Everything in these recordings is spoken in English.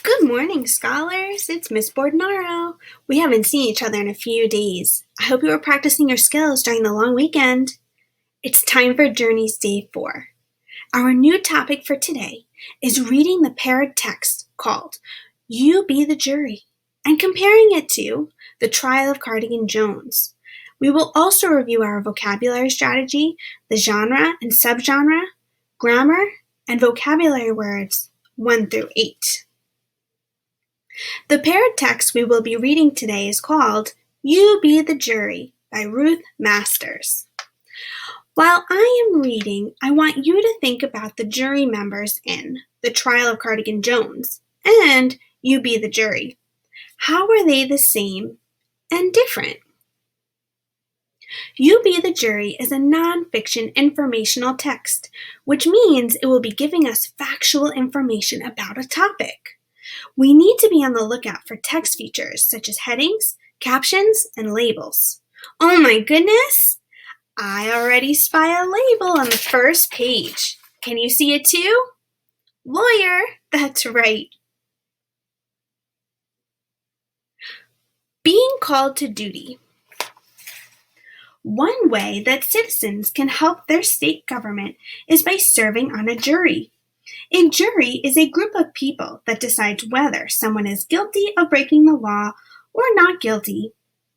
Good morning, scholars. It's Miss Bordonaro. We haven't seen each other in a few days. I hope you were practicing your skills during the long weekend. It's time for Journeys Day 4. Our new topic for today is reading the paired text called You Be the Jury and comparing it to The Trial of Cardigan Jones. We will also review our vocabulary strategy, the genre and subgenre, grammar, and vocabulary words 1 through 8. The paired text we will be reading today is called You Be the Jury by Ruth Masters. While I am reading, I want you to think about the jury members in The Trial of Cardigan Jones and You Be the Jury. How are they the same and different? You Be the Jury is a nonfiction informational text, which means it will be giving us factual information about a topic. We need to be on the lookout for text features such as headings, captions, and labels. Oh my goodness! I already spy a label on the first page. Can you see it too? Lawyer, that's right. Being called to duty. One way that citizens can help their state government is by serving on a jury. A jury is a group of people that decides whether someone is guilty of breaking the law or not guilty.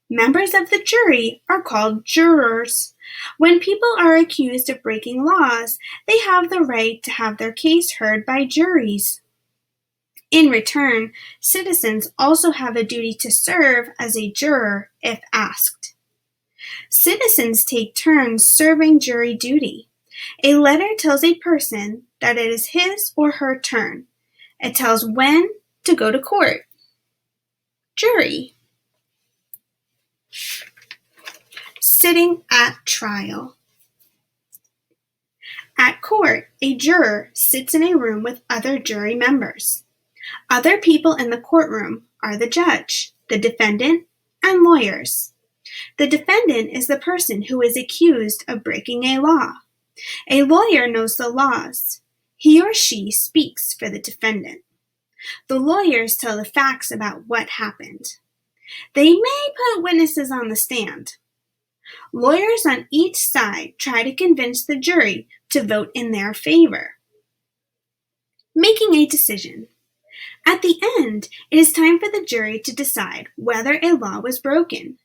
Members of the jury are called jurors. When people are accused of breaking laws, they have the right to have their case heard by juries. In return, citizens also have a duty to serve as a juror if asked. Citizens take turns serving jury duty. A letter tells a person that it is his or her turn. It tells when to go to court. Jury. Sitting at trial. At court, a juror sits in a room with other jury members. Other people in the courtroom are the judge, the defendant, and lawyers. The defendant is the person who is accused of breaking a law. A lawyer knows the laws. He or she speaks for the defendant. The lawyers tell the facts about what happened. They may put witnesses on the stand. Lawyers on each side try to convince the jury to vote in their favor. Making a decision. At the end, it is time for the jury to decide whether a law was broken.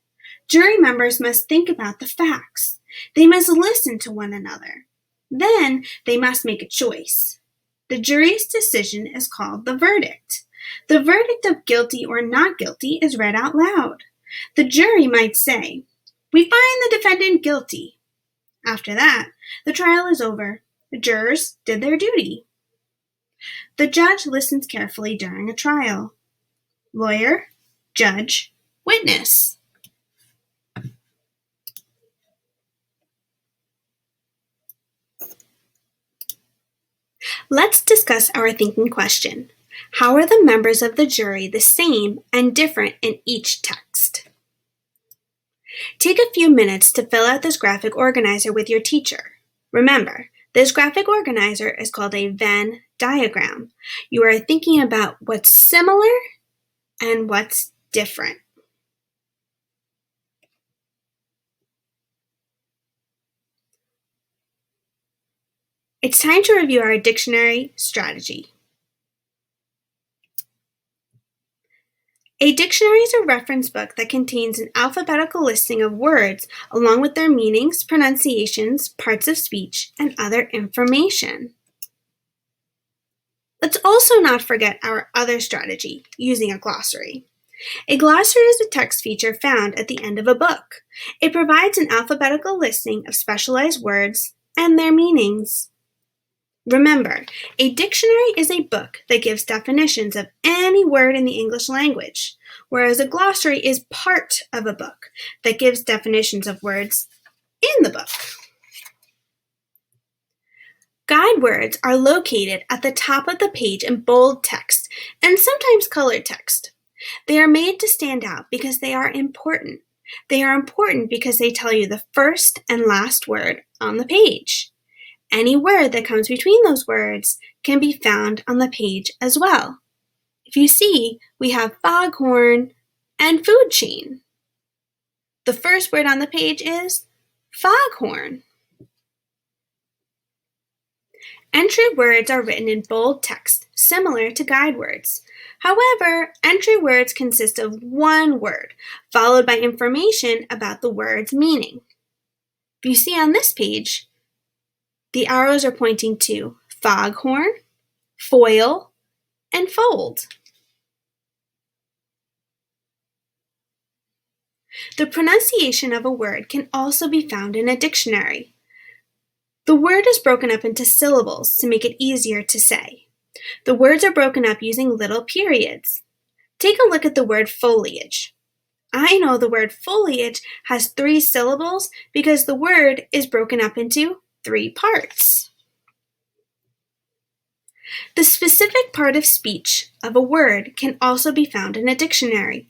Jury members must think about the facts. They must listen to one another. Then they must make a choice. The jury's decision is called the verdict. The verdict of guilty or not guilty is read out loud. The jury might say, "We find the defendant guilty." After that, the trial is over. The jurors did their duty. The judge listens carefully during a trial. Lawyer, judge, witness. Let's discuss our thinking question. How are the members of the jury the same and different in each text? Take a few minutes to fill out this graphic organizer with your teacher. Remember, this graphic organizer is called a Venn diagram. You are thinking about what's similar and what's different. It's time to review our dictionary strategy. A dictionary is a reference book that contains an alphabetical listing of words along with their meanings, pronunciations, parts of speech, and other information. Let's also not forget our other strategy, using a glossary. A glossary is a text feature found at the end of a book. It provides an alphabetical listing of specialized words and their meanings. Remember, a dictionary is a book that gives definitions of any word in the English language, whereas a glossary is part of a book that gives definitions of words in the book. Guide words are located at the top of the page in bold text and sometimes colored text. They are made to stand out because they are important. They are important because they tell you the first and last word on the page. Any word that comes between those words can be found on the page as well. If you see, we have foghorn and food chain. The first word on the page is foghorn. Entry words are written in bold text, similar to guide words. However, entry words consist of one word, followed by information about the word's meaning. If you see on this page, the arrows are pointing to foghorn, foil, and fold. The pronunciation of a word can also be found in a dictionary. The word is broken up into syllables to make it easier to say. The words are broken up using little periods. Take a look at the word foliage. I know the word foliage has 3 syllables because the word is broken up into 3 parts. The specific part of speech of a word can also be found in a dictionary.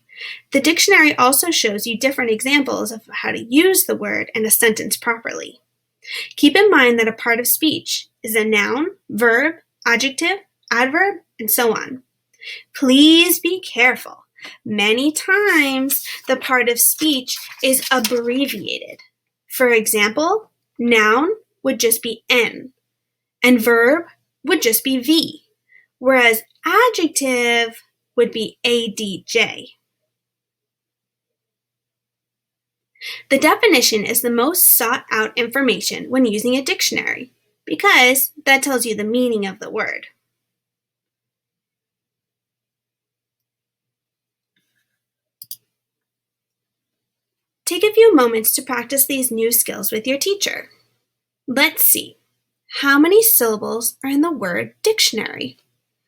The dictionary also shows you different examples of how to use the word in a sentence properly. Keep in mind that a part of speech is a noun, verb, adjective, adverb, and so on. Please be careful. Many times, the part of speech is abbreviated. For example, noun would just be N, and verb would just be V, whereas adjective would be ADJ. The definition is the most sought out information when using a dictionary because that tells you the meaning of the word. Take a few moments to practice these new skills with your teacher. Let's see. How many syllables are in the word dictionary?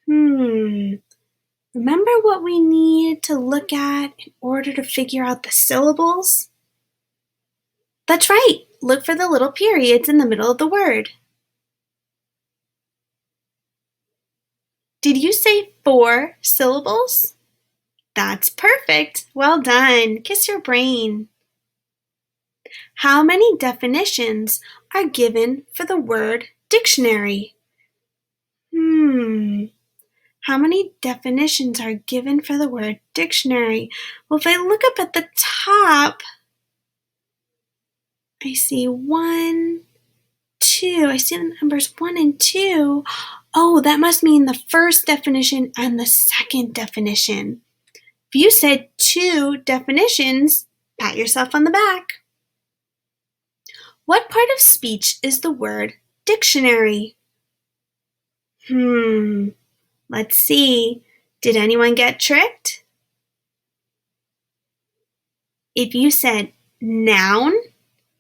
Remember what we need to look at in order to figure out the syllables? That's right. Look for the little periods in the middle of the word. Did you say 4 syllables? That's perfect. Well done. Kiss your brain. How many definitions are given for the word dictionary? How many definitions are given for the word dictionary? Well, if I look up at the top, I see 1, 2. I see the numbers 1 and 2. Oh, that must mean the first definition and the second definition. If you said 2 definitions, pat yourself on the back. What part of speech is the word dictionary? Let's see. Did anyone get tricked? If you said noun,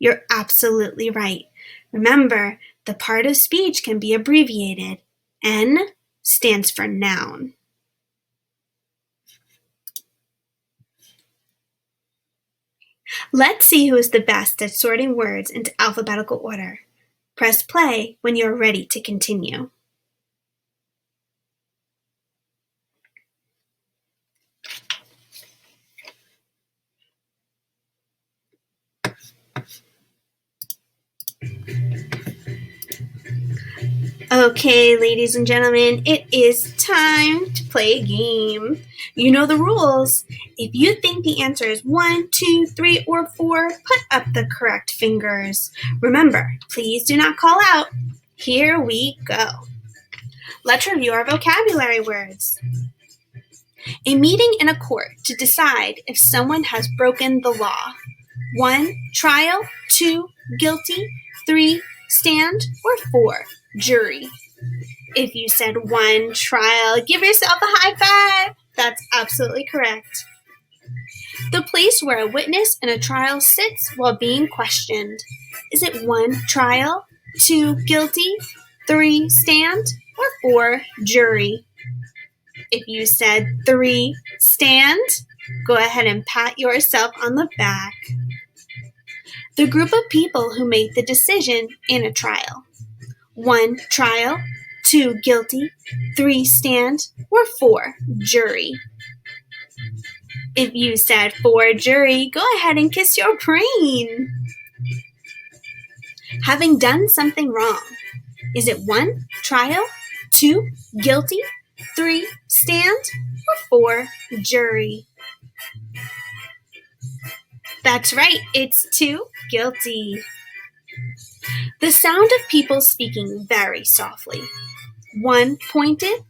you're absolutely right. Remember, the part of speech can be abbreviated. N stands for noun. Let's see who is the best at sorting words into alphabetical order. Press play when you are ready to continue. Okay, ladies and gentlemen, it is time to play a game. You know the rules. If you think the answer is 1, 2, 3, or 4, put up the correct fingers. Remember, please do not call out. Here we go. Let's review our vocabulary words. A meeting in a court to decide if someone has broken the law. 1, trial. 2, guilty. 3, stand. Or 4, jury. If you said 1, trial, give yourself a high five. That's absolutely correct. The place where a witness in a trial sits while being questioned. Is it 1, trial, 2, guilty, 3, stand, or 4, jury? If you said 3, stand, go ahead and pat yourself on the back. The group of people who make the decision in a trial. 1, trial, 2, guilty, 3, stand, or 4, jury. If you said 4, jury, go ahead and kiss your brain. Having done something wrong. Is it 1, trial, 2, guilty, 3, stand, or 4, jury? That's right, it's 2, guilty. The sound of people speaking very softly. 1, pointed,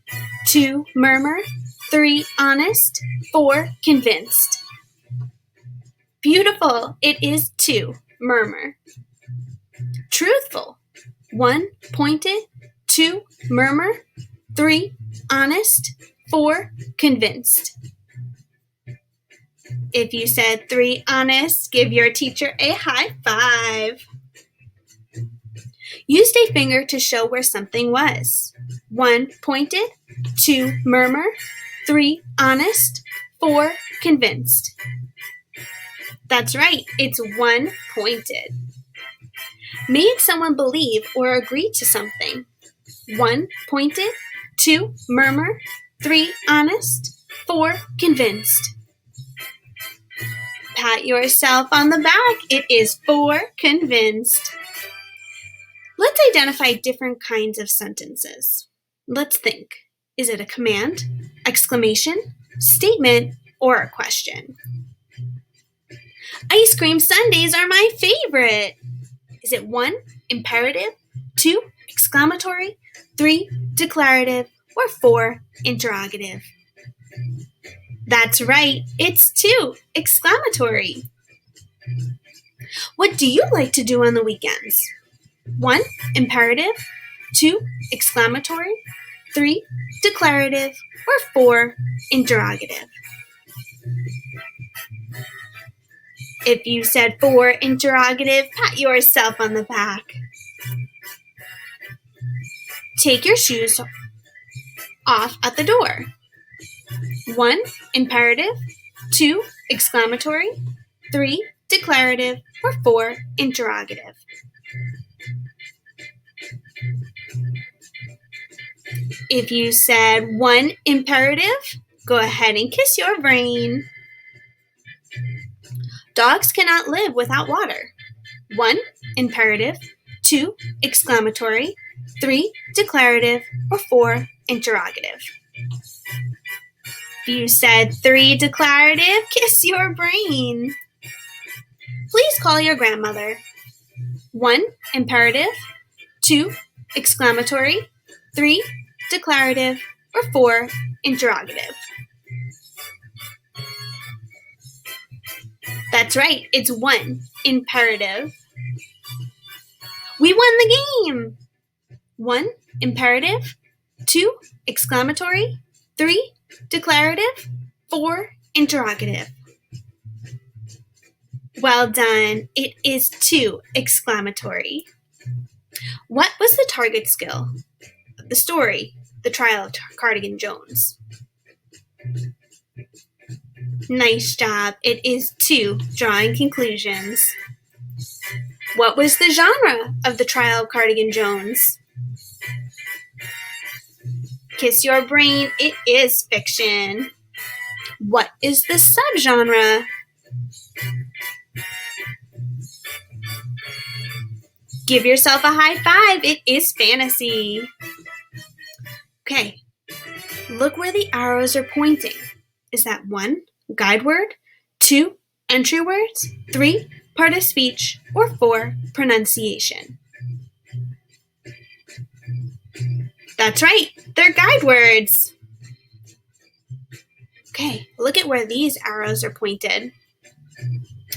2, murmur, 3, honest, 4, convinced. Beautiful, it is 2, murmur. Truthful. 1, pointed, 2, murmur, 3, honest, 4, convinced. If you said 3, honest, give your teacher a high five. Used a finger to show where something was. 1, pointed, 2, murmur, 3, honest, 4, convinced. That's right, it's 1, pointed. Made someone believe or agree to something. 1, pointed, 2, murmur, 3, honest, 4, convinced. Pat yourself on the back. It is 4, convinced. Let's identify different kinds of sentences. Let's think. Is it a command, exclamation, statement, or a question? Ice cream sundaes are my favorite. Is it 1, imperative, 2, exclamatory, 3, declarative, or 4, interrogative? That's right, it's 2, exclamatory. What do you like to do on the weekends? 1, imperative, 2, exclamatory, 3, declarative, or 4, interrogative. If you said 4, interrogative, pat yourself on the back. Take your shoes off at the door. 1, imperative, 2, exclamatory, 3, declarative, or 4, interrogative. If you said 1, imperative, go ahead and kiss your brain. Dogs cannot live without water. 1, imperative, 2, exclamatory, 3, declarative, or 4, interrogative. If you said 3, declarative, kiss your brain. Please call your grandmother. 1, imperative, 2, exclamatory, 3, declarative, or 4, interrogative. That's right, it's 1, imperative. We won the game! 1, imperative, 2, exclamatory, 3, declarative, 4, interrogative. Well done, it is 2, exclamatory. What was the target skill? The story, The Trial of Cardigan Jones. Nice job. It is 2, drawing conclusions. What was the genre of The Trial of Cardigan Jones? Kiss your brain. It is fiction. What is the subgenre? Give yourself a high five. It is fantasy. Okay. Look where the arrows are pointing. Is that 1, guide word, 2, entry words, 3, part of speech, or 4, pronunciation? That's right, they're guide words. Okay, look at where these arrows are pointed.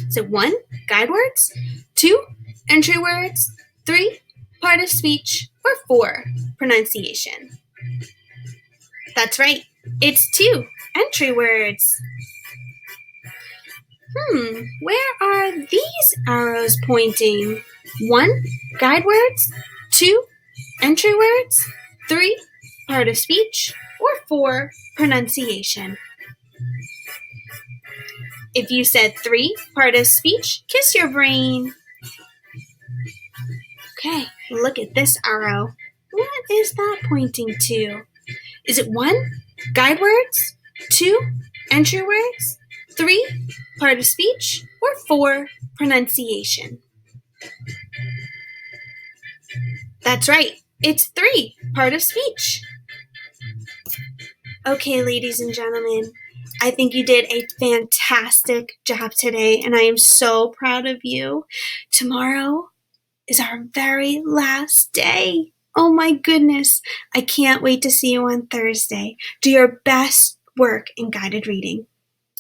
Is it 1, guide words, 2, entry words, 3, part of speech, or 4, pronunciation? That's right, it's 2, entry words. Where are these arrows pointing? 1, guide words, 2, entry words, 3, part of speech, or 4, pronunciation? If you said 3, part of speech, kiss your brain. Okay, look at this arrow. What is that pointing to? Is it 1, guide words, 2, entry words, 3, part of speech, or 4, pronunciation? That's right, it's 3, part of speech. Okay, ladies and gentlemen, I think you did a fantastic job today, and I am so proud of you. Tomorrow is our very last day. Oh my goodness. I can't wait to see you on Thursday. Do your best work in guided reading.